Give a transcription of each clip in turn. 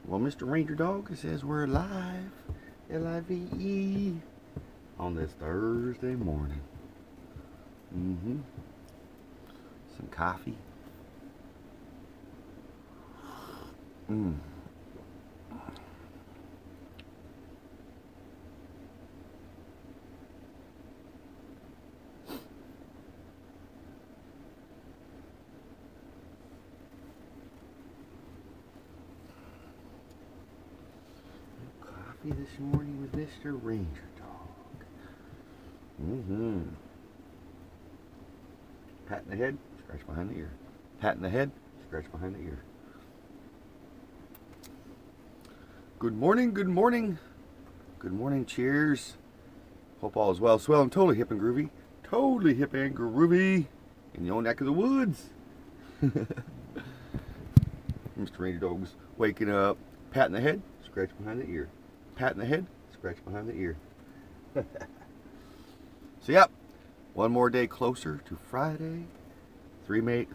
Well, Mr. Ranger Dog says we're live, L-I-V-E, on this Thursday morning. Some coffee. Coffee this morning with Mr. Ranger Dog. Pat in the head, scratch behind the ear. Pat in the head, scratch behind the ear. Good morning, good morning. Good morning, cheers. Hope all is well. Swell and totally hip and groovy. Totally hip and groovy. In your neck of the woods. Mr. Ranger Dog's waking up. Pat in the head, scratch behind the ear. Pat in the head, scratch behind the ear. So yep, one more day closer to Friday. 3 more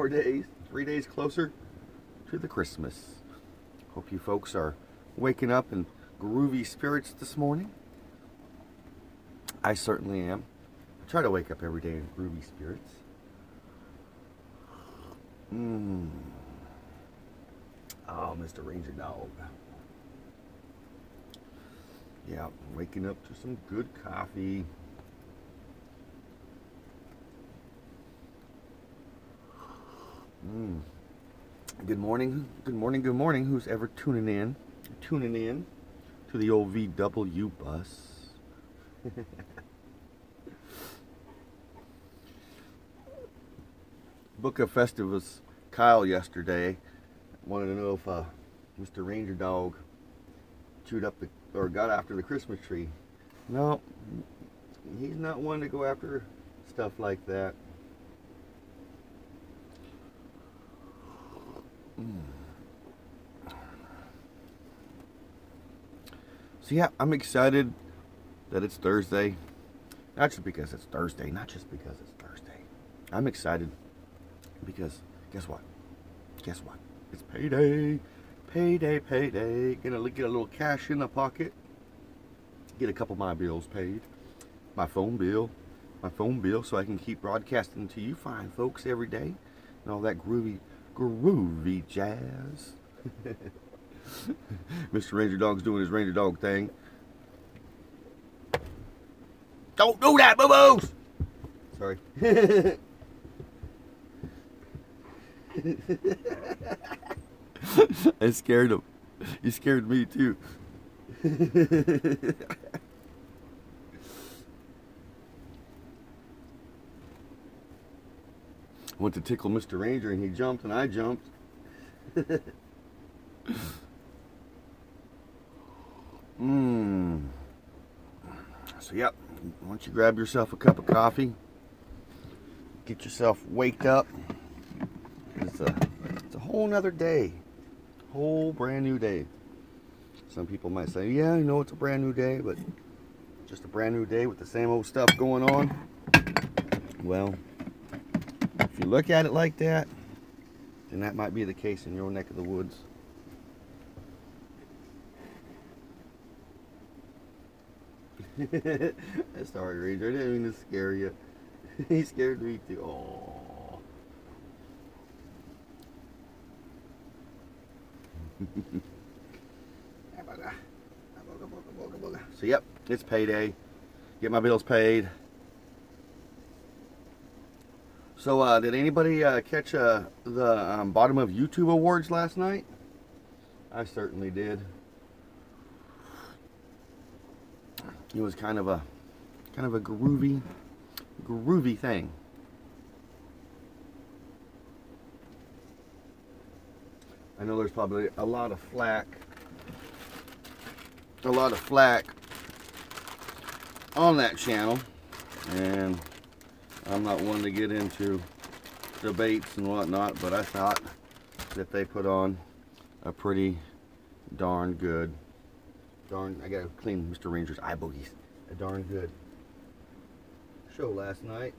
days. 3 days closer to the Christmas. Hope you folks are waking up in groovy spirits this morning. I certainly am. I try to wake up every day in groovy spirits. Oh, Mr. Ranger Dog. Yeah, waking up to some good coffee. Good morning, good morning, good morning. Who's ever tuning in to the old VW bus? Book of Festivus Kyle yesterday wanted to know if Mr. Ranger Dog chewed up or got after the Christmas tree. No, he's not one to go after stuff like that. So yeah, I'm excited that it's Thursday. Not just because it's Thursday. I'm excited because guess what? It's payday. Payday. Gonna get a little cash in the pocket. Get a couple of my bills paid. My phone bill, so I can keep broadcasting to you fine folks every day. And all that groovy jazz. Mr. Ranger Dog's doing his Ranger Dog thing. Don't do that, boo-boos! Sorry. I scared him. You scared me too. Went to tickle Mr. Ranger and he jumped and I jumped. So yep, once you grab yourself a cup of coffee, get yourself waked up. It's a whole nother day. Whole brand new day. Some people might say, yeah, I know it's a brand new day, but just a brand new day with the same old stuff going on. Well, if you look at it like that, then that might be the case in your neck of the woods. Sorry, Ranger, I didn't mean to scare you. He scared me too. Aww. So yep, it's payday. Get my bills paid. So did anybody catch the bottom of YouTube awards last night? I certainly did. It was kind of a groovy thing. I know there's probably a lot of flack on that channel, and I'm not one to get into debates and whatnot, but I thought that they put on a pretty darn good, I gotta clean Mr. Ranger's eye boogies, a darn good show last night.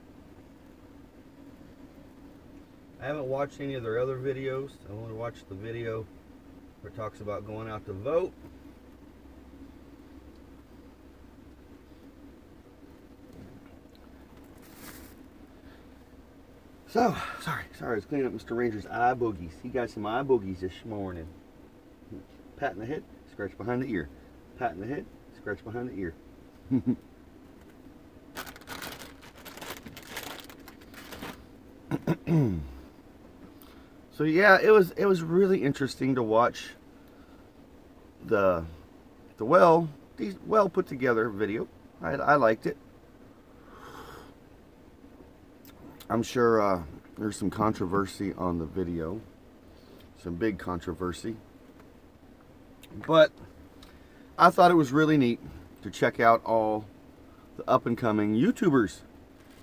I haven't watched any of their other videos. I only watched the video where it talks about going out to vote. So, sorry, I was cleaning up Mr. Ranger's eye boogies. He got some eye boogies this morning. Pat in the head, scratch behind the ear. Pat in the head, scratch behind the ear. So yeah, it was really interesting to watch the well put together video. I liked it. I'm sure there's some controversy on the video, some big controversy, but I thought it was really neat to check out all the up and coming YouTubers.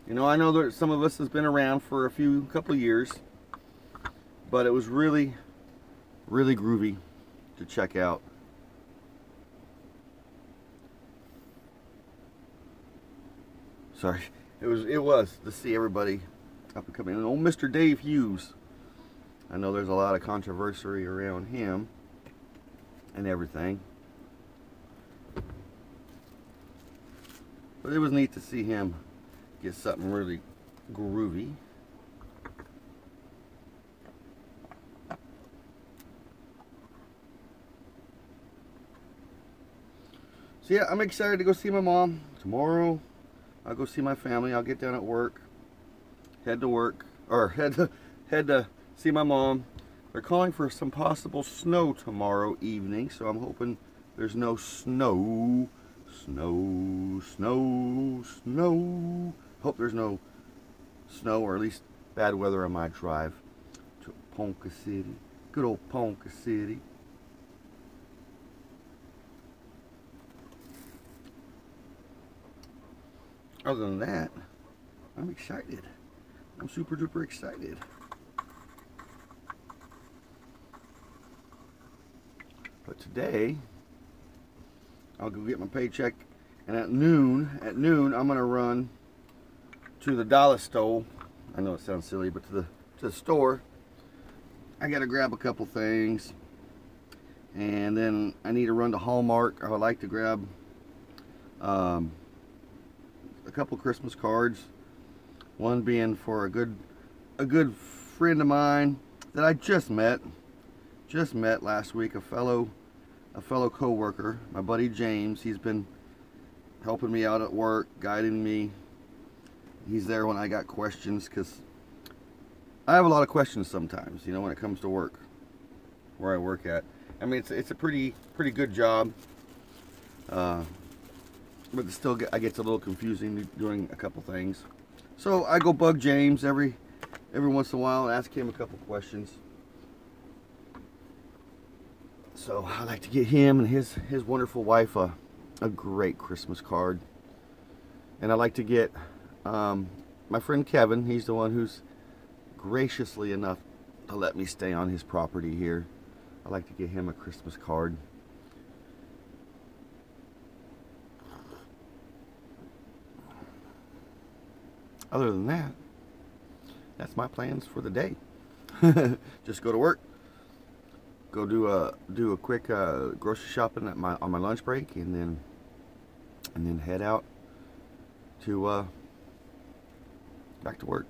You know, I know that some of us has been around for a couple of years, but it was really, really groovy to check out. Sorry, it was to see everybody up and coming. And old Mr. Dave Hughes. I know there's a lot of controversy around him and everything, but it was neat to see him get something really groovy. So yeah, I'm excited to go see my mom tomorrow. I'll go see my family. I'll get down at work, head to see my mom. They're calling for some possible snow tomorrow evening, so I'm hoping there's no snow. Hope there's no snow, or at least bad weather on my drive to Ponca City. Good old Ponca City. Other than that, I'm excited. I'm super duper excited. But today, I'll go get my paycheck, and at noon, I'm gonna run to the dollar store. I know it sounds silly, but to the store. I gotta grab a couple things, and then I need to run to Hallmark. I would like to grab a couple Christmas cards. One being for a good friend of mine that I just met last week, a fellow co-worker, my buddy James. He's been helping me out at work, guiding me. He's there when I got questions, because I have a lot of questions sometimes, you know, when it comes to work, where I work at. I mean, it's a pretty good job, but it still gets a little confusing doing a couple things. So I go bug James every once in a while and ask him a couple questions. So I like to get him and his wonderful wife a great Christmas card. And I like to get my friend Kevin. He's the one who's graciously enough to let me stay on his property here. I like to get him a Christmas card. Other than that, that's my plans for the day. Just go to work, go do a quick grocery shopping on my lunch break, and then head out to back to work.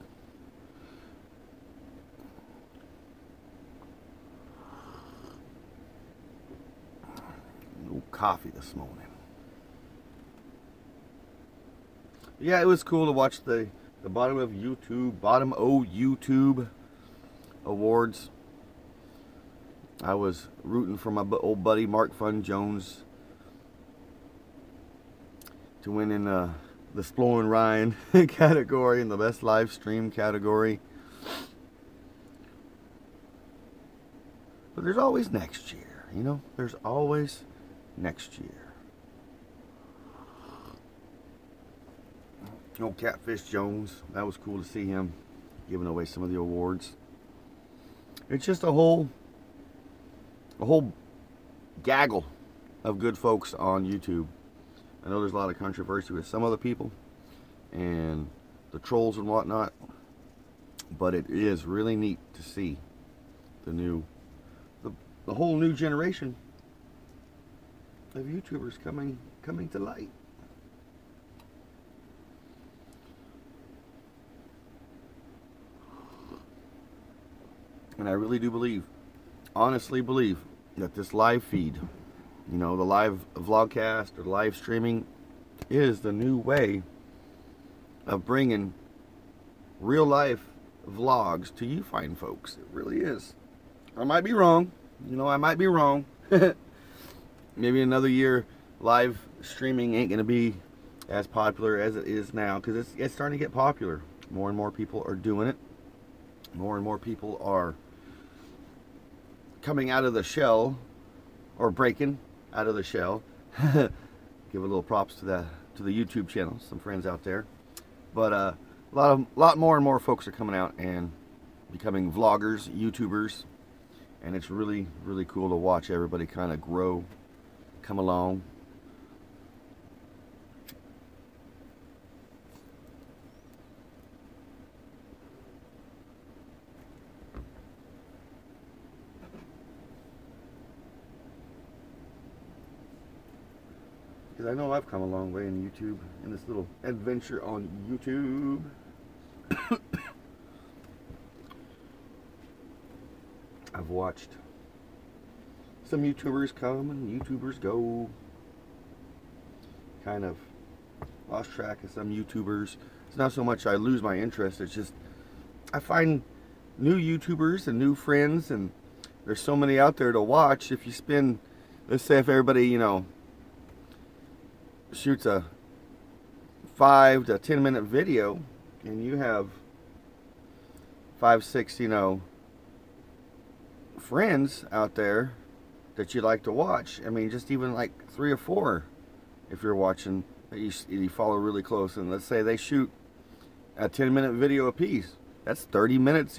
No coffee this morning. Yeah, it was cool to watch the bottom of YouTube awards. I was rooting for my old buddy Mark Fun Jones to win in the Exploring Ryan category and the best live stream category. But there's always next year, you know? There's always next year. Old Catfish Jones, that was cool to see him giving away some of the awards. It's just a whole gaggle of good folks on YouTube. I know there's a lot of controversy with some other people and the trolls and whatnot, But it is really neat to see the whole new generation of YouTubers coming to light. And I really do believe, honestly believe, that this live feed, the live vlogcast or live streaming, is the new way of bringing real life vlogs to you fine folks. It really is. I might be wrong. I might be wrong. Maybe another year live streaming ain't gonna be as popular as it is now, because it's starting to get popular. More and more people are doing it. More and more people are coming out of the shell, or breaking out of the shell. Give a little props to the YouTube channel, some friends out there. But a lot more and more folks are coming out and becoming vloggers, YouTubers, and it's really, really cool to watch everybody kind of grow, come along. Because I know I've come a long way in YouTube, in this little adventure on YouTube. I've watched some YouTubers come and YouTubers go. Kind of lost track of some YouTubers. It's not so much I lose my interest, it's just I find new YouTubers and new friends, and there's so many out there to watch. If you spend, let's say if everybody, shoots a 5 to 10 minute video, and you have 5, 6, friends out there that you like to watch. I mean, just even like 3 or 4, if you're watching, that you follow really close, and let's say they shoot a 10-minute video a piece. That's 30 minutes,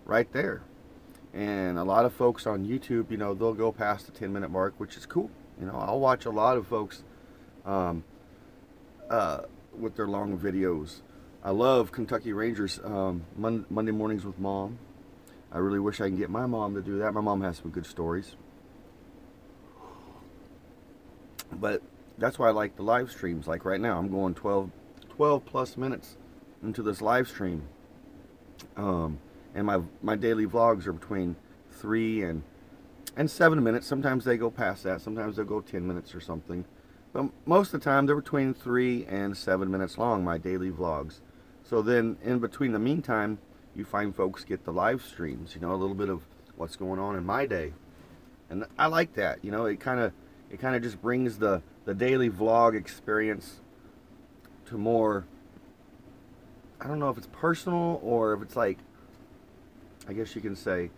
right there. And a lot of folks on YouTube, they'll go past the 10-minute mark, which is cool. I'll watch a lot of folks with their long videos. I love Kentucky Rangers, Monday Mornings with Mom. I really wish I can get my mom to do that. My mom has some good stories. But that's why I like the live streams. Like right now, I'm going 12 plus minutes into this live stream. And my daily vlogs are between 3 and 7 minutes. Sometimes they go past that. Sometimes they'll go 10 minutes or something. But most of the time, they're between 3 and 7 minutes long, my daily vlogs. So then, in between the meantime, you find folks get the live streams, a little bit of what's going on in my day. And I like that, it kind of just brings the daily vlog experience to more, I don't know if it's personal or if it's like, I guess you can say,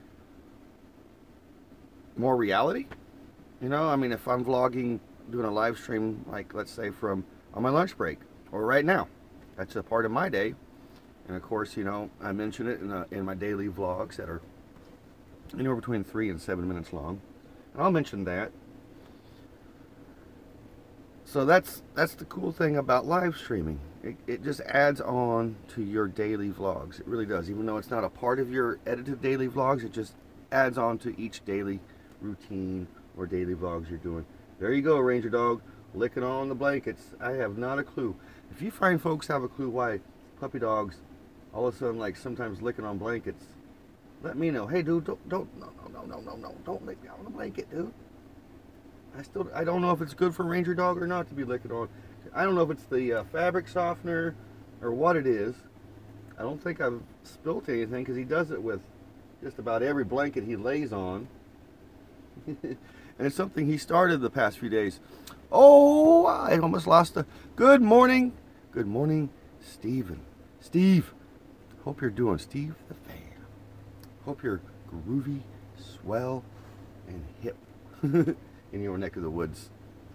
more reality. I mean, if I'm vlogging, doing a live stream, like let's say on my lunch break, or right now, that's a part of my day. And of course, I mention it in my daily vlogs that are anywhere between 3 and 7 minutes long. And I'll mention that. So that's the cool thing about live streaming. It just adds on to your daily vlogs. It really does. Even though it's not a part of your edited daily vlogs, it just adds on to each daily routine or daily vlogs you're doing. There you go, Ranger Dog, licking on the blankets. I have not a clue. If you find folks have a clue why puppy dogs all of a sudden like sometimes licking on blankets, let me know. Hey dude, no, don't lick me on the blanket, dude. I don't know if it's good for Ranger Dog or not to be licking on. I don't know if it's the fabric softener or what it is. I don't think I've spilt anything, because he does it with just about every blanket he lays on. And it's something he started the past few days. Oh, I almost lost the... Good morning, Steven. Steve, hope you're doing, Steve the fan. Hope you're groovy, swell, and hip in your neck of the woods.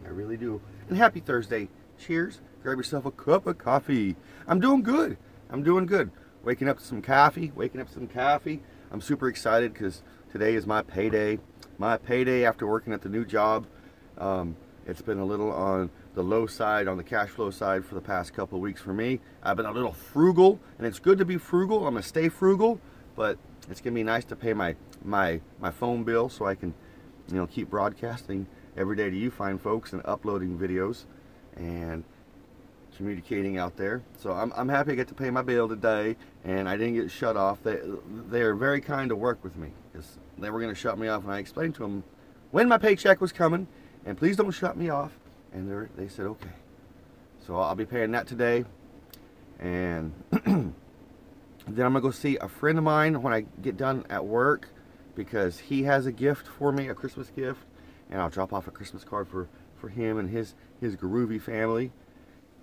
I really do. And happy Thursday. Cheers. Grab yourself a cup of coffee. I'm doing good. Waking up to some coffee. I'm super excited because today is my payday. My payday after working at the new job. It's been a little on low side on the cash flow side for the past couple of weeks for me. I've been a little frugal, and it's good to be frugal. I'm gonna stay frugal, but it's gonna be nice to pay my phone bill so I can, you know, keep broadcasting every day to you fine folks and uploading videos and communicating out there. So I'm happy I get to pay my bill today, and I didn't get shut off. They are very kind to work with me, because they were going to shut me off, and I explained to them when my paycheck was coming, and please don't shut me off, and they said okay. So I'll be paying that today, and then I'm going to go see a friend of mine when I get done at work, because he has a gift for me, a Christmas gift, and I'll drop off a Christmas card for him and his groovy family.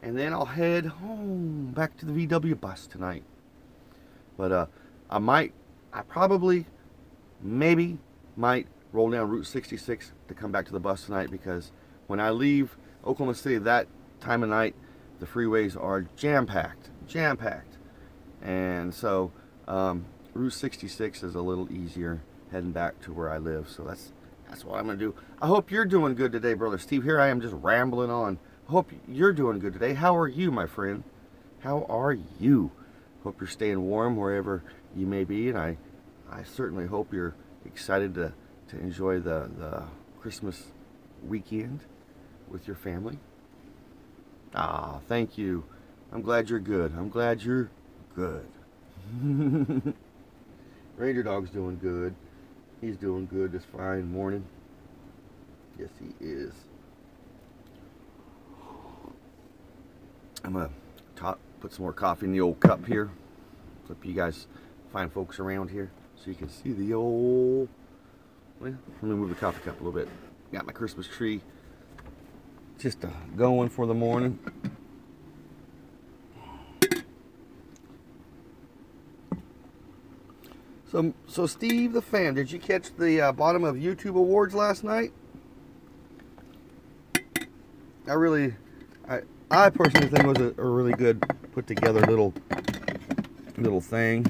And then I'll head home, back to the VW bus tonight. But I probably, maybe might roll down Route 66 to come back to the bus tonight, because when I leave Oklahoma City that time of night, the freeways are jam-packed. And so Route 66 is a little easier heading back to where I live. So that's what I'm going to do. I hope you're doing good today, Brother Steve. Here I am just rambling on. Hope you're doing good today. How are you, my friend? How are you? Hope you're staying warm wherever you may be, and I certainly hope you're excited to enjoy the Christmas weekend with your family. Ah, thank you. I'm glad you're good. I'm glad you're good. Ranger Dog's doing good. He's doing good this fine morning. Yes, he is. I'm going to put some more coffee in the old cup here. Flip you guys fine folks around here so you can see the old... Well, let me move the coffee cup a little bit. Got my Christmas tree just going for the morning. So Steve the Fan, did you catch the bottom of YouTube Awards last night? I personally think it was a really good put together little thing.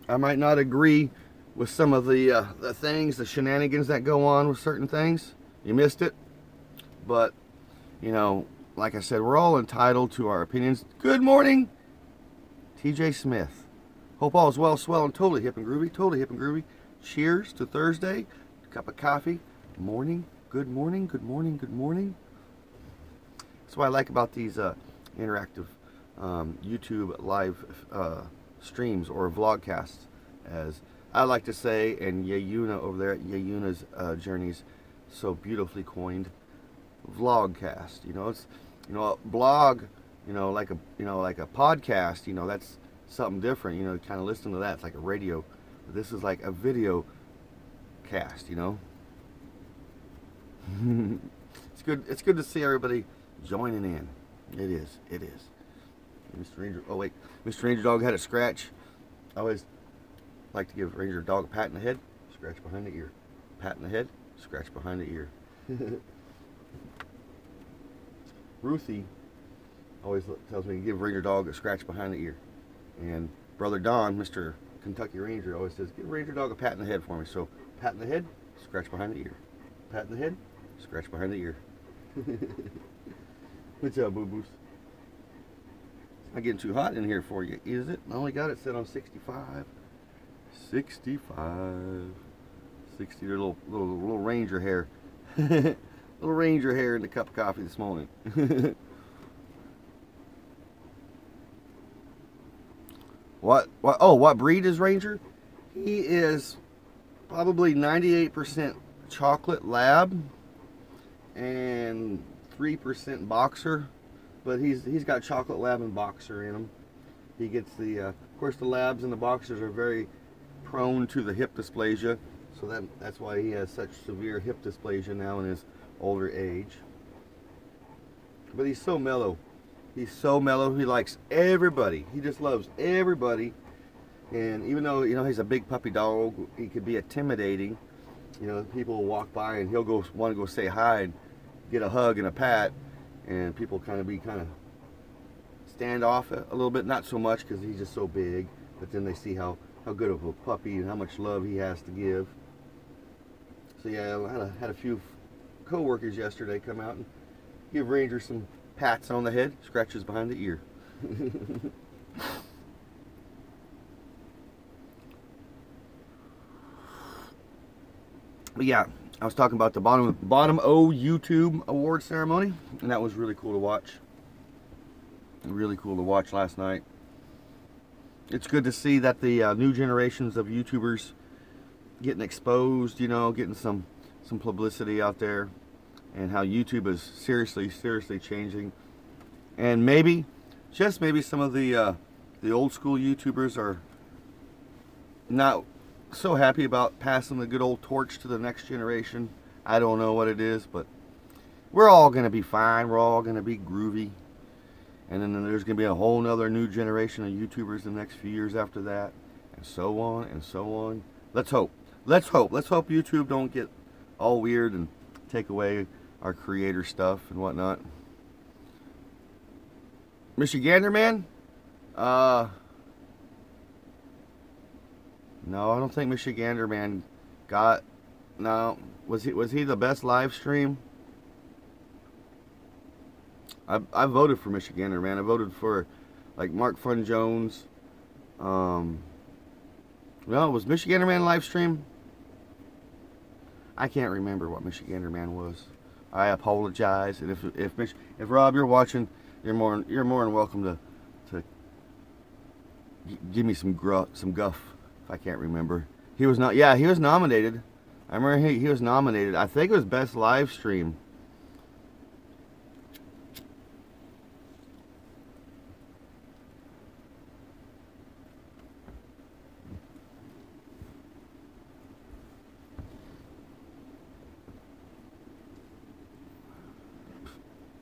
I might not agree with some of the things, the shenanigans that go on with certain things. You missed it. But, you know, like I said, we're all entitled to our opinions. Good morning, TJ Smith. Hope all is well, swell, and totally hip and groovy. Totally hip and groovy. Cheers to Thursday. Cup of coffee. Morning. Good morning, good morning, good morning. That's what I like about these interactive YouTube live streams or vlogcasts, as I like to say, and Yayuna over there at Yayuna's Journeys so beautifully coined, vlogcast. You know, it's, you know, a blog, like a podcast, that's something different, kind of listen to that. It's like a radio. But this is like a video cast, It's good to see everybody joining in. It is. Mr. Ranger, oh wait, Mr. Ranger Dog had a scratch. I always like to give Ranger Dog a pat in the head, scratch behind the ear. Pat in the head, scratch behind the ear. Ruthie always tells me to give Ranger Dog a scratch behind the ear. And Brother Don, Mr. Kentucky Ranger, always says, give Ranger Dog a pat in the head for me. So, pat in the head, scratch behind the ear. Pat in the head, scratch behind the ear. What's up, boo-boos? It's not getting too hot in here for you, is it? I only got it set on 65. 65. 60, little ranger hair. Little ranger hair in the cup of coffee this morning. What breed is Ranger? He is probably 98% chocolate lab and 3% boxer, but he's got chocolate lab and boxer in him. He gets of course the labs and the boxers are very prone to the hip dysplasia, so that's why he has such severe hip dysplasia now in his older age. But he's so mellow. He's so mellow. He likes everybody. He just loves everybody. And even though, he's a big puppy dog, he could be intimidating. People will walk by and he'll want to go say hi and get a hug and a pat. And people kind of stand off a little bit. Not so much because he's just so big. But then they see how good of a puppy and how much love he has to give. So yeah, I had a few co-workers yesterday come out and give Ranger some pats on the head, scratches behind the ear. But yeah, I was talking about the bottom O YouTube award ceremony, and that was really cool to watch. Really cool to watch last night. It's good to see that the new generations of YouTubers getting exposed, you know, getting some publicity out there, and how YouTube is seriously changing. And maybe, just maybe, some of the old school YouTubers are not so happy about passing the good old torch to the next generation. I don't know what it is, but we're all gonna be fine. We're all gonna be groovy. And then there's going to be a whole nother new generation of YouTubers in the next few years after that. And so on and so on. Let's hope. Let's hope. Let's hope YouTube don't get all weird and take away our creator stuff and whatnot. Michigander man? No, I don't think Michigander man got... No. Was he the best live stream? I voted for Michigander, man. I voted for, like, Mark Fun Jones. Well, was Michigander Man live stream? I can't remember what Michigander Man was. I apologize. And if Rob, you're watching, you're more than welcome to give me some guff if I can't remember. He was not. Yeah, he was nominated. I remember he was nominated. I think it was best live stream.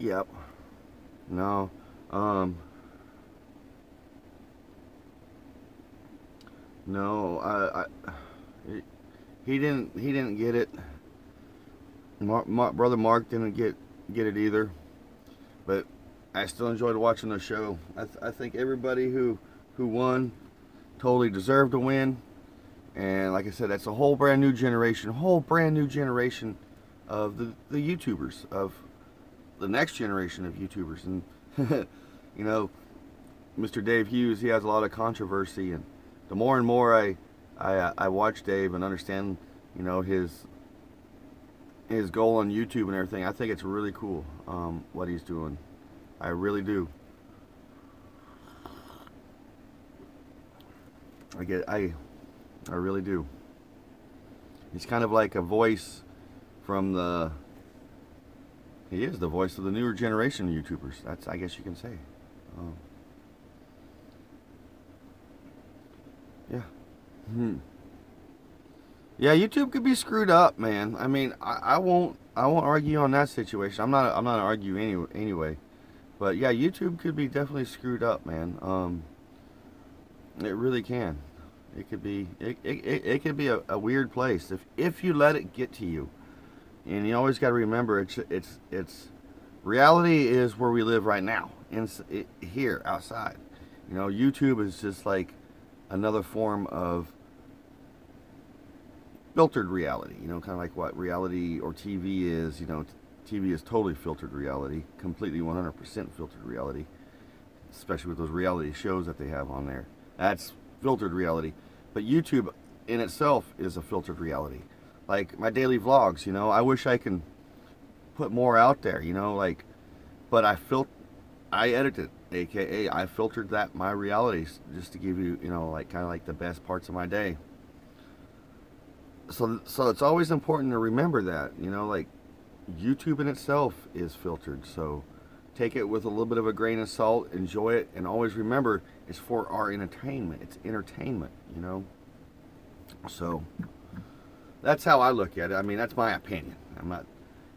Yep. No. No. He didn't get it. Brother Mark didn't get it either. But I still enjoyed watching the show. I think everybody who won totally deserved to win. And like I said, that's a whole brand new generation of the YouTubers, of the next generation of YouTubers. And you know, Mr. Dave Hughes, he has a lot of controversy, and the more and more I watch Dave and understand, you know, his goal on YouTube and everything, I think it's really cool what he's doing. I really do. I really do. He's kind of like a voice from the... He is the voice of the newer generation of YouTubers. That's, I guess you can say. Yeah. Yeah, YouTube could be screwed up, man. I mean, I won't argue on that situation. I'm not arguing anyway. But yeah, YouTube could be definitely screwed up, man. It really can. It could be a weird place if you let it get to you. And you always got to remember, it's reality is where we live right now, here outside. You know, YouTube is just like another form of filtered reality. You know, kind of like what reality or TV is. You know, TV is totally filtered reality, completely 100% filtered reality, especially with those reality shows that they have on there. That's filtered reality. But YouTube in itself is a filtered reality. Like my daily vlogs, you know, I wish I can put more out there, you know, like, but I edited, aka I filtered my realities just to give you, you know, like kind of like the best parts of my day. So it's always important to remember that, you know, like YouTube in itself is filtered. So take it with a little bit of a grain of salt, enjoy it, and always remember it's for our entertainment. It's entertainment, you know. So that's how I look at it. I mean, that's my opinion. I'm not,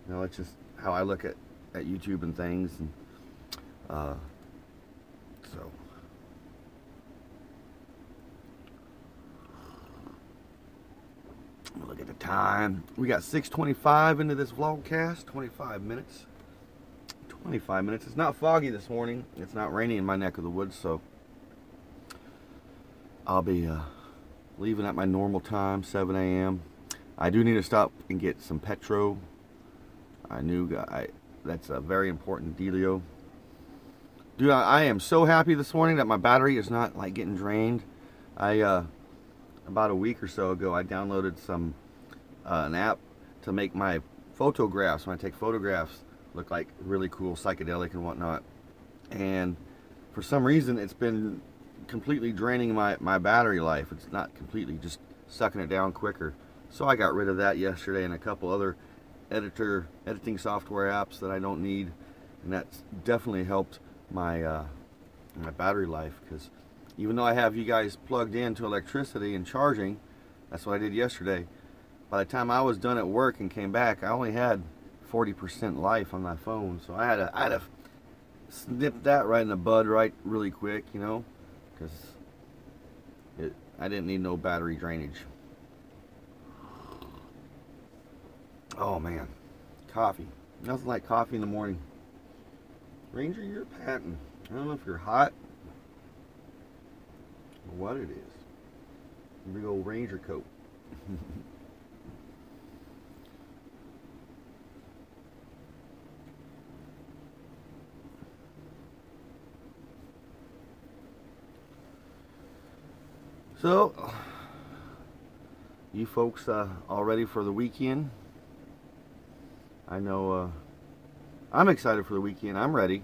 you know, it's just how I look at YouTube and things. And so look at the time. We got 6:25 into this vlogcast. 25 minutes. 25 minutes. It's not foggy this morning. It's not raining in my neck of the woods, so I'll be leaving at my normal time, 7 a.m. I do need to stop and get some petrol. I knew that's a very important dealio. Dude, I am so happy this morning that my battery is not like getting drained. About a week or so ago, I downloaded an app to make my photographs, when I take photographs, look like really cool, psychedelic and whatnot. And for some reason, it's been completely draining my battery life. It's not completely, just sucking it down quicker. So I got rid of that yesterday and a couple other editing software apps that I don't need, and that's definitely helped my my battery life, because even though I have you guys plugged into electricity and charging, that's what I did yesterday. By the time I was done at work and came back, I only had 40% life on my phone, so I had to snip that right in the bud really quick, you know, because I didn't need no battery drainage. Oh man, coffee. Nothing like coffee in the morning. Ranger, you're panting. I don't know if you're hot or what it is. Big old Ranger coat. So, you folks all ready for the weekend? I know I'm excited for the weekend. I'm ready.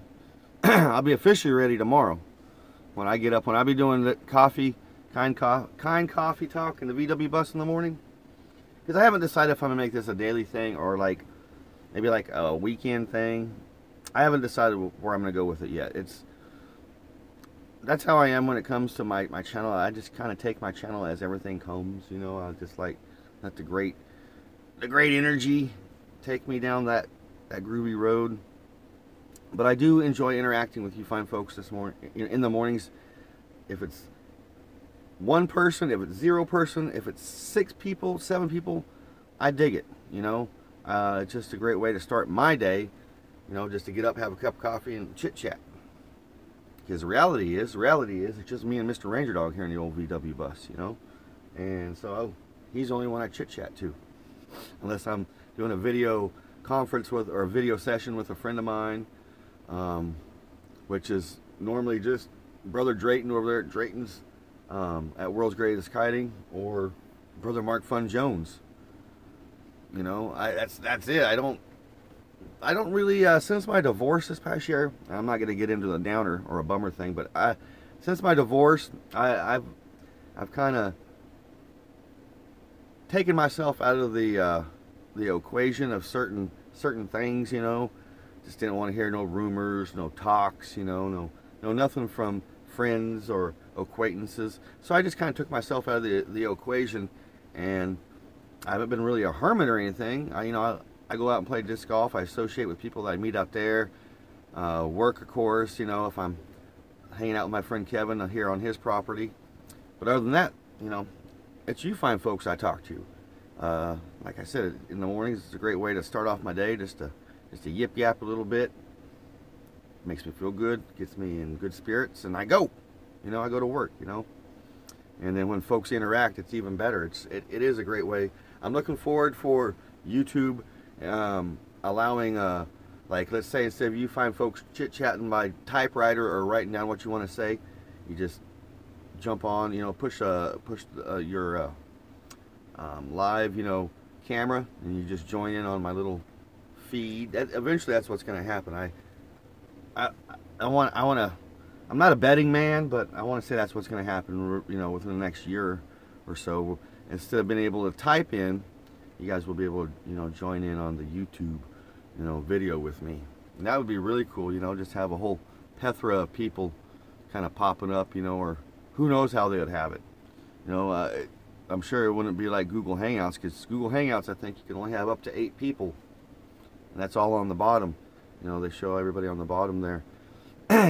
I'll be officially ready tomorrow when I get up. When I be doing the kind coffee talk in the VW bus in the morning. Because I haven't decided if I'm going to make this a daily thing or maybe like a weekend thing. I haven't decided where I'm going to go with it yet. That's how I am when it comes to my channel. I just kind of take my channel as everything comes, you know. I just let the great energy take me down that groovy road. But I do enjoy interacting with you fine folks this morning, in the mornings. If it's one person, if it's 0 person, if it's 6 people, 7 people, I dig it, you know. It's just a great way to start my day, you know, just to get up, have a cup of coffee and chit chat. Because the reality is it's just me and Mr. Ranger Dog here in the old VW bus, you know. And so he's the only one I chit chat to, unless I'm doing a video conference or a video session with a friend of mine, which is normally just Brother Drayton over there at Drayton's at World's Greatest Kiting, or Brother Mark Fun Jones. You know, that's it. I don't really since my divorce this past year. I'm not going to get into the downer or a bummer thing, but since my divorce, I've kind of taken myself out of the equation of certain things, you know. Just didn't want to hear no rumors, no talks, you know, no nothing from friends or acquaintances. So I just kind of took myself out of the equation, and I haven't been really a hermit or anything. I go out and play disc golf. I associate with people that I meet out there. Work, of course, you know, if I'm hanging out with my friend Kevin here on his property. But other than that, you know, it's you fine folks I talk to. Like I said, in the mornings, it's a great way to start off my day, just to yip yap a little bit. Makes me feel good, gets me in good spirits, and I go to work, you know. And then when folks interact, it's even better. It is a great way. I'm looking forward for YouTube allowing, like, let's say instead of you find folks chit-chatting by typewriter or writing down what you want to say, you just jump on, you know, push your live, you know, camera, and you just join in on my little feed. Eventually that's what's going to happen. I'm not a betting man, but I want to say that's what's going to happen, you know, within the next year or so. Instead of being able to type in, you guys will be able to, you know, join in on the YouTube, you know, video with me. And that would be really cool, you know, just have a whole plethora of people kind of popping up, you know, or who knows how they would have it. You know, I'm sure it wouldn't be like Google Hangouts, because Google Hangouts, I think you can only have up to 8 people. And that's all on the bottom. You know, they show everybody on the bottom there.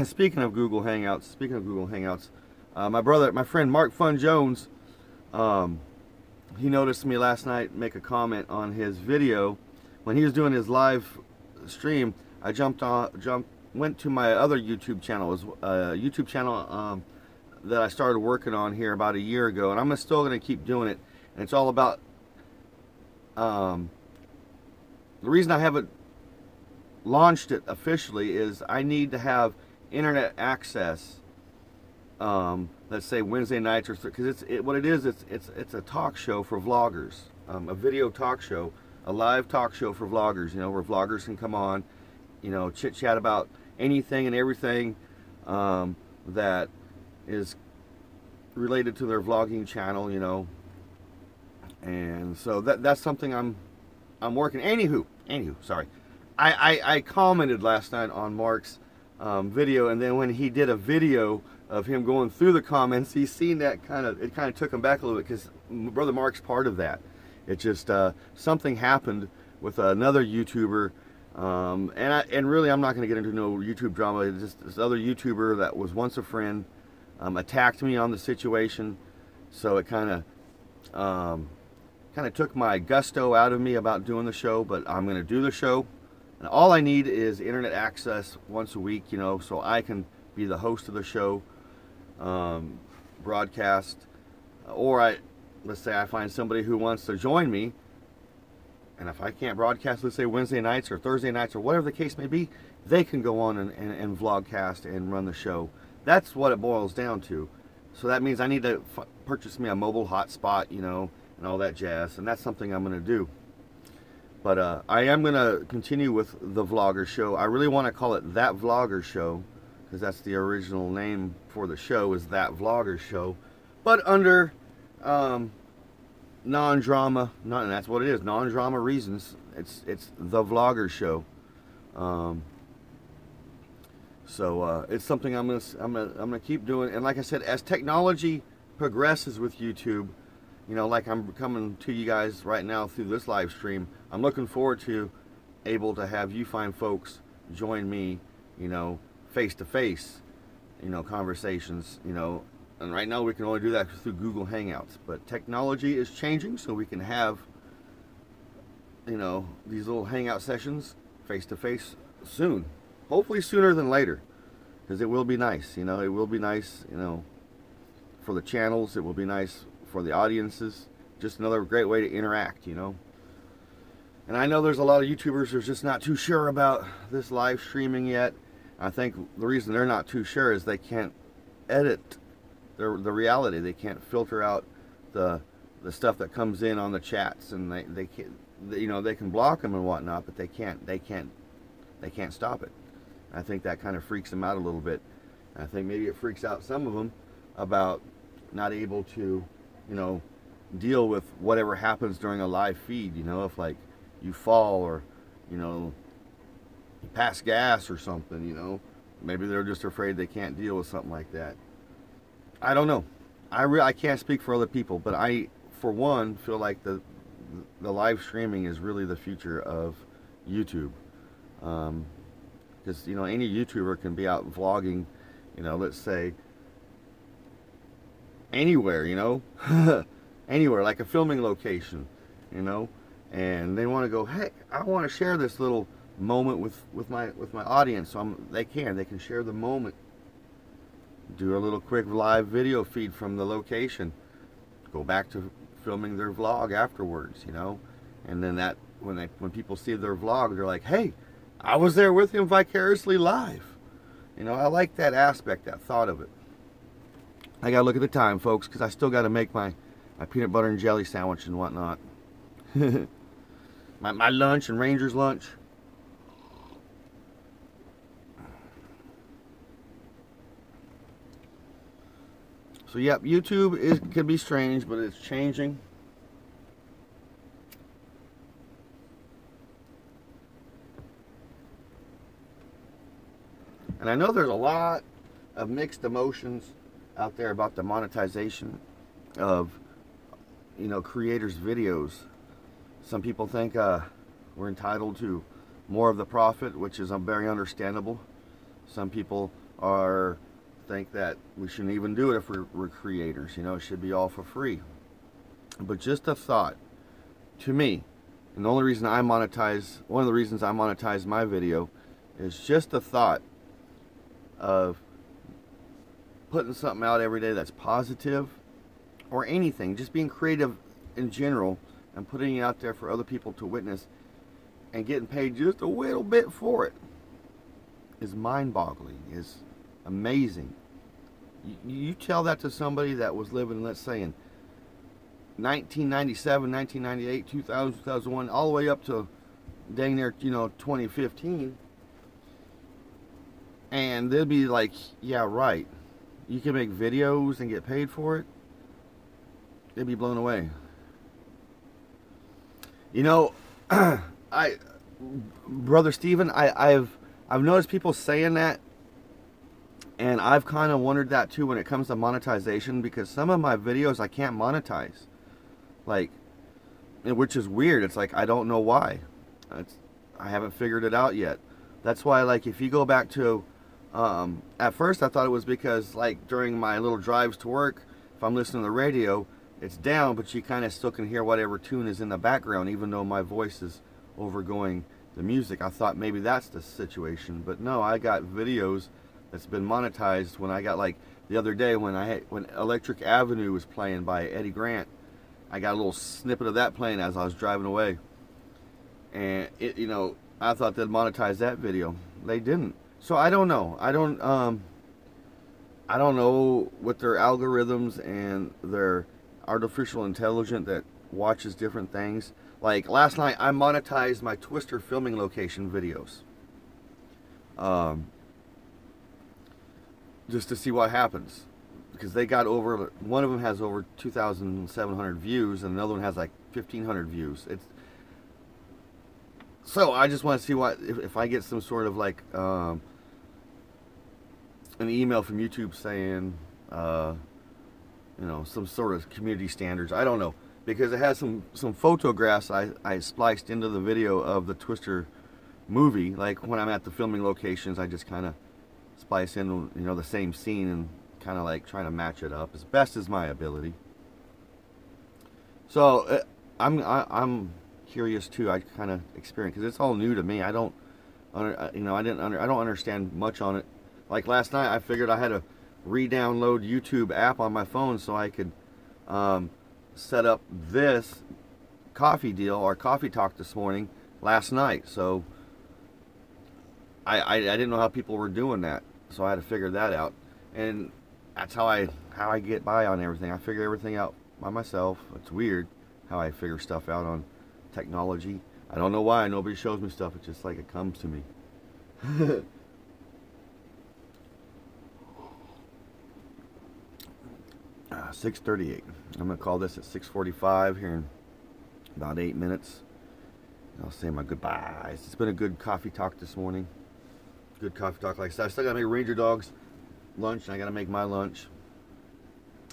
Speaking of Google Hangouts, my friend Mark Fun Jones, he noticed me last night make a comment on his video. When he was doing his live stream, I went to my other YouTube channel. It was a YouTube channel that I started working on here about a year ago, and I'm still going to keep doing it. And it's all about the reason I haven't launched it officially is I need to have internet access. Let's say Wednesday nights, or because what it is, it's a talk show for vloggers, a video talk show, a live talk show for vloggers. You know, where vloggers can come on, you know, chit chat about anything and everything that is related to their vlogging channel. You know, and so that's something I'm working. Anywho, sorry. I commented last night on Mark's video, and then when he did a video of him going through the comments, he's seen that it kind of took him back a little bit, because Brother Mark's part of that. It just something happened with another YouTuber, and really I'm not going to get into no YouTube drama. It's just this other YouTuber that was once a friend attacked me on the situation, so it kind of took my gusto out of me about doing the show. But I'm going to do the show. And all I need is internet access once a week, you know, so I can be the host of the show, broadcast, or let's say I find somebody who wants to join me, and if I can't broadcast, let's say Wednesday nights or Thursday nights or whatever the case may be, they can go on and vlogcast and run the show. That's what it boils down to. So that means I need to purchase me a mobile hotspot, you know, and all that jazz, and that's something I'm going to do. But I am going to continue with the vlogger show. I really want to call it That Vlogger Show, because that's the original name for the show, is That Vlogger Show. But under non-drama, and that's what it is, non-drama reasons, it's The Vlogger Show. So it's something I'm gonna keep doing. And like I said, as technology progresses with YouTube, you know, like I'm coming to you guys right now through this live stream, I'm looking forward to able to have you fine folks join me, you know, face to face, you know, conversations, you know. And right now we can only do that through Google Hangouts, but technology is changing, so we can have, you know, these little hangout sessions face to face soon. Hopefully sooner than later, because it will be nice, you know. It will be nice, you know, for the channels. It will be nice for the audiences. Just another great way to interact, you know. And I know there's a lot of YouTubers who's just not too sure about this live streaming yet. I think the reason they're not too sure is they can't edit the reality. They can't filter out the stuff that comes in on the chats, and they can't, you know, they can block them and whatnot, but they can't stop it. I think that kind of freaks them out a little bit. I think maybe it freaks out some of them about not able to, you know, deal with whatever happens during a live feed. You know, if like you fall, or, you know, you pass gas or something, you know, maybe they're just afraid they can't deal with something like that. I don't know. I can't speak for other people, but I, for one, feel like the live streaming is really the future of YouTube. Because, you know, any YouTuber can be out vlogging, you know, let's say anywhere, you know, anywhere, like a filming location, you know, and they want to go, hey, I want to share this little moment with my audience. So they can share the moment, do a little quick live video feed from the location, go back to filming their vlog afterwards, you know. And then that when people see their vlog, they're like, hey, I was there with him vicariously live. You know, I like that aspect, that thought of it. I gotta look at the time, folks, because I still gotta make my peanut butter and jelly sandwich and whatnot. my lunch and Ranger's lunch. So yep, YouTube can be strange, but it's changing. And I know there's a lot of mixed emotions out there about the monetization of, you know, creators' videos. Some people think we're entitled to more of the profit, which is very understandable. Some people think that we shouldn't even do it if we're creators. You know, it should be all for free. But just a thought, to me, and the only reason I monetize, one of the reasons I monetize my video, is just a thought of putting something out every day that's positive, or anything, just being creative in general and putting it out there for other people to witness. and getting paid just a little bit for it is mind-boggling, is amazing. You tell that to somebody that was living, let's say, in 1997, 1998, 2000, 2001, all the way up to dang near, 2015, and they'll be like, yeah, right, you can make videos and get paid for it. They'd be blown away. Brother Steven, I've noticed people saying that, and I've kind of wondered that too when it comes to monetization, because some of my videos I can't monetize, like, which is weird. It's like, I don't know why. I haven't figured it out yet. That's why, like, if you go back to, at first I thought it was because, like, during my little drives to work, if I'm listening to the radio, it's down, but you kind of still can hear whatever tune is in the background, even though my voice is overgoing the music. I thought maybe that's the situation, but no, I got videos that's been monetized. When I got, like, the other day when Electric Avenue was playing by Eddie Grant, I got a little snippet of that playing as I was driving away, and it, I thought they'd monetize that video. They didn't. So I don't know. I don't know what their algorithms and their artificial intelligence that watches different things. Like last night, I monetized my Twister filming location videos, just to see what happens, because they got over. One of them has over 2,700 views, and another one has like 1,500 views. So I just want to see what if I get some sort of like an email from YouTube saying, some sort of community standards. I don't know, because it has some photographs I spliced into the video of the Twister movie. Like when I'm at the filming locations, I just kind of splice in, the same scene and kind of like trying to match it up as best as my ability. So I'm curious too. I kind of experience, because it's all new to me. I don't understand much on it. Like last night, I figured I had to re-download YouTube app on my phone so I could set up this coffee deal or coffee talk this morning last night. So I didn't know how people were doing that, so I had to figure that out. And that's how I get by on everything. I figure everything out by myself. It's weird how I figure stuff out on technology. I don't know why. Nobody shows me stuff. It's just like it comes to me. 6:38. I'm going to call this at 6:45 here in about 8 minutes. I'll say my goodbyes. It's been a good coffee talk this morning. Good coffee talk. Like I said, I still got to make Ranger Dogs lunch, and I got to make my lunch.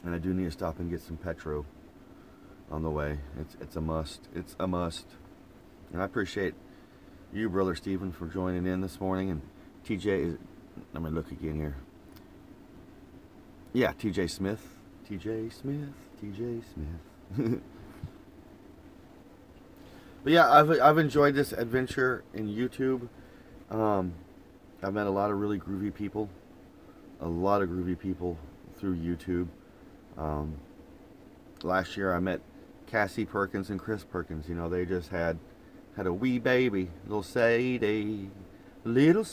And I do need to stop and get some Petro on the way. It's a must. It's a must. And I appreciate you, Brother Stephen, for joining in this morning. And TJ, let me look again here. Yeah, TJ Smith. TJ Smith. But yeah, I've enjoyed this adventure in YouTube. I've met a lot of really groovy people. Through YouTube. Last year I met Cassie Perkins and Chris Perkins. They just had a wee baby, little Sadie. After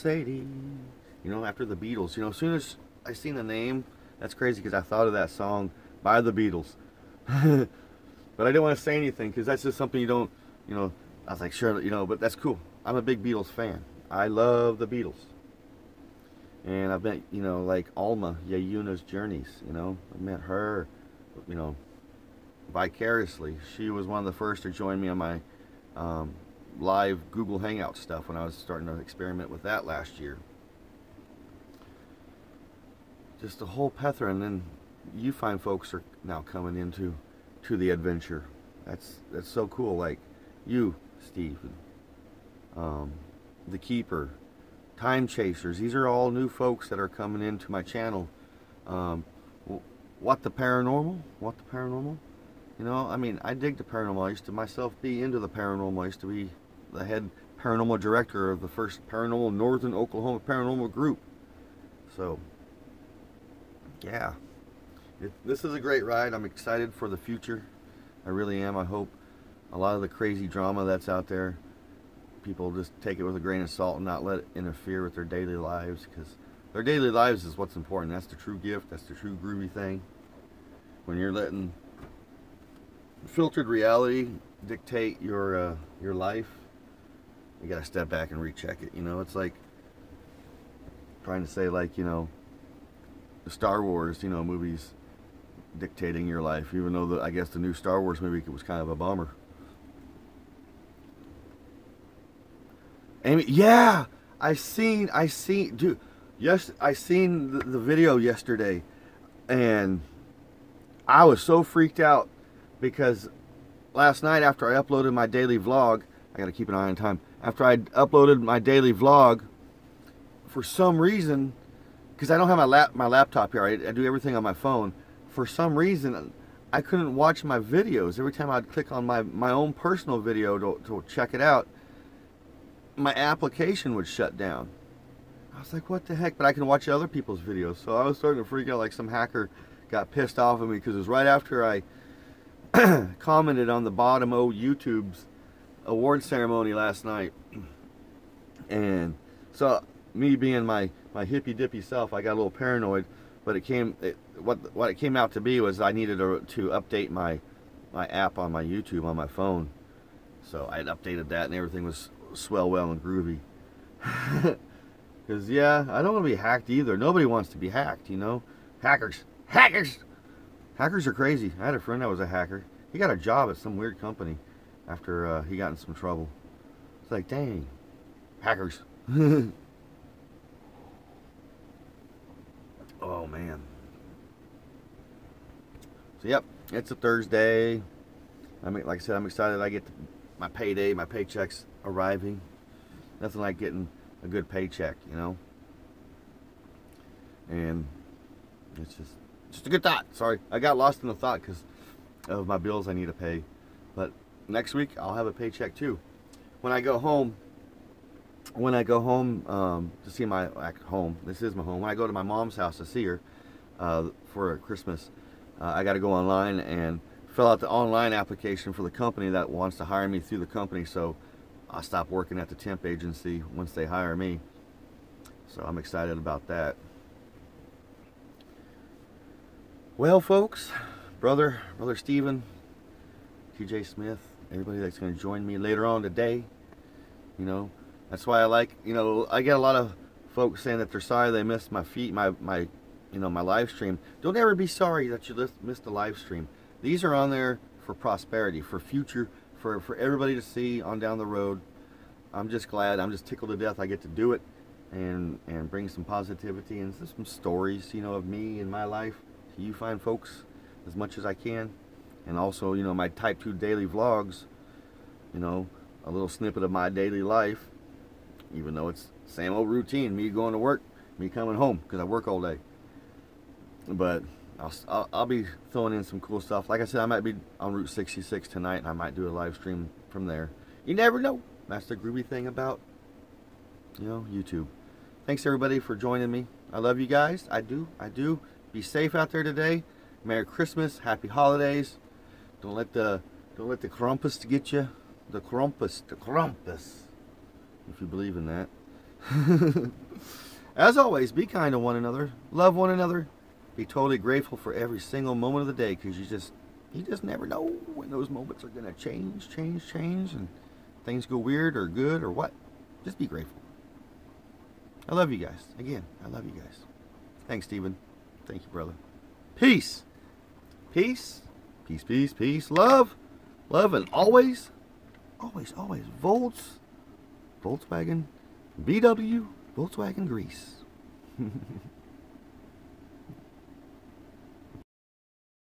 the Beatles. As soon as I seen the name, that's crazy, because I thought of that song by the Beatles. But I didn't want to say anything, because that's just something you don't, I was like, sure, but that's cool. I'm a big Beatles fan. I love the Beatles. And I've met, like Alma Yayuna's Journeys, I met her, vicariously. She was one of the first to join me on my live Google Hangout stuff when I was starting to experiment with that last year. Just a whole plethora, and then you find folks are now coming into the adventure. That's so cool. Like you, Steve, the Keeper, Time Chasers. These are all new folks that are coming into my channel. What the paranormal? I dig the paranormal. I used to myself be into the paranormal. I used to be the head paranormal director of the first paranormal Northern Oklahoma paranormal group. So, yeah. This is a great ride. I'm excited for the future. I really am. I hope a lot of the crazy drama that's out there people just take it with a grain of salt and not let it interfere with their daily lives, because their daily lives is what's important. That's the true gift. That's the true groovy thing. When you're letting filtered reality dictate your life, you gotta step back and recheck it. It's like trying to say, like, the Star Wars, movies dictating your life, even though I guess the new Star Wars movie was kind of a bummer. Amy, yeah, I seen, dude. Yes, I seen the video yesterday, and I was so freaked out because last night after I uploaded my daily vlog, I gotta keep an eye on time. After I uploaded my daily vlog, for some reason, because I don't have my laptop here, I do everything on my phone. For some reason, I couldn't watch my videos. Every time I'd click on my own personal video to check it out, my application would shut down. I was like, what the heck? But I can watch other people's videos. So I was starting to freak out, like some hacker got pissed off of me, because it was right after I commented on the bottom of YouTube's award ceremony last night. And so me being my hippy dippy self, I got a little paranoid. But what it came out to be was I needed to update my app on my YouTube on my phone. So I had updated that, and everything was swell, well, and groovy. Because, yeah, I don't want to be hacked either. Nobody wants to be hacked, Hackers are crazy. I had a friend that was a hacker. He got a job at some weird company after he got in some trouble. It's like, dang, hackers. Oh, man. So, yep, it's a Thursday. Like I said, I'm excited I get my payday, my paycheck's arriving. Nothing like getting a good paycheck, And it's just a good thought. Sorry, I got lost in the thought because of my bills I need to pay. But next week I'll have a paycheck too. When I go home to see my home, this is my home. When I go to my mom's house to see her for Christmas, I got to go online and fill out the online application for the company that wants to hire me through the company. So I'll stop working at the temp agency once they hire me. So I'm excited about that. Well, folks, brother Steven, TJ Smith, everybody that's going to join me later on today, that's why I like, I get a lot of folks saying that they're sorry they missed my live stream. Don't ever be sorry that you missed the live stream. These are on there for prosperity, for future, for everybody to see on down the road. I'm just glad, I'm just tickled to death I get to do it and bring some positivity and some stories, of me and my life to you fine folks as much as I can. And also, my type 2 daily vlogs, a little snippet of my daily life, even though it's the same old routine, me going to work, me coming home, because I work all day. But I'll be throwing in some cool stuff. Like I said, I might be on Route 66 tonight, and I might do a live stream from there. You never know. That's the groovy thing about, YouTube. Thanks everybody for joining me. I love you guys. I do. Be safe out there today. Merry Christmas. Happy holidays. Don't let the Krampus get you. The Krampus. If you believe in that. As always, be kind to one another. Love one another. Be totally grateful for every single moment of the day, because you just never know when those moments are going to change, and things go weird or good or what. Just be grateful. I love you guys. Again, I love you guys. Thanks, Steven. Thank you, brother. Peace. Peace. Peace, peace, peace. Love. Love, and always, Volkswagen, VW, Volkswagen Grease.